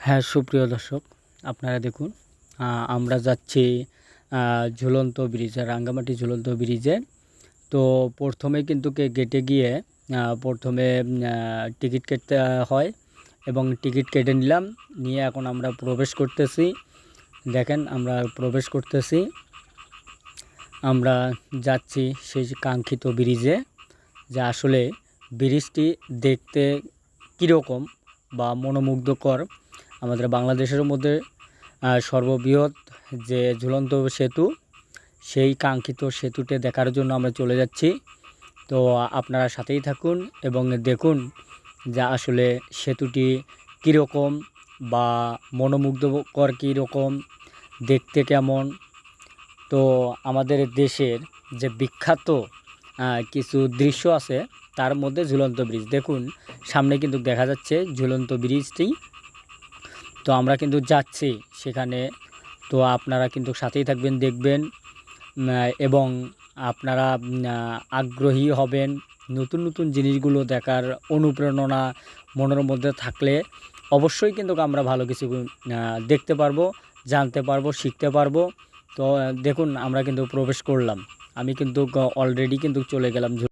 হ্যাঁ, সুপ্রিয় দর্শক, আপনারা দেখুন, আমরা যাচ্ছি ঝুলন্ত ব্রিজে, রাঙ্গামাটি ঝুলন্ত ব্রিজে। তো প্রথমে কিন্তু গেটে গিয়ে প্রথমে টিকিট কাটতে হয় এবং টিকিট কেটে নিলাম। নিয়ে এখন আমরা প্রবেশ করতেছি। দেখেন, আমরা প্রবেশ করতেছি। আমরা যাচ্ছি সেই কাঙ্ক্ষিত ব্রিজে, যা আসলে ব্রিজটি দেখতে কীরকম বা মনোমুগ্ধকর। আমাদের বাংলাদেশের মধ্যে সর্ববৃহৎ যে ঝুলন্ত সেতু, সেই কাঙ্ক্ষিত সেতুটি দেখার জন্য আমরা চলে যাচ্ছি। তো আপনারা সাথেই থাকুন এবং দেখুন যে আসলে সেতুটি কীরকম বা মনোমুগ্ধকর কীরকম, দেখতে কেমন। তো আমাদের দেশের যে বিখ্যাত কিছু দৃশ্য আছে, তার মধ্যে ঝুলন্ত ব্রিজ। দেখুন, সামনে কিন্তু দেখা যাচ্ছে ঝুলন্ত ব্রিজটি। তো আমরা কিন্তু যাচ্ছি সেখানে। তো আপনারা কিন্তু সাথেই থাকবেন, দেখবেন এবং আপনারা আগ্রহী হবেন। নতুন নতুন জিনিসগুলো দেখার অনুপ্রেরণা মনের মধ্যে থাকলে অবশ্যই কিন্তু আমরা ভালো কিছু দেখতে পারবো, জানতে পারবো, শিখতে পারবো। তো দেখুন, আমরা কিন্তু প্রবেশ করলাম। আমি কিন্তু অলরেডি কিন্তু চলে গেলাম।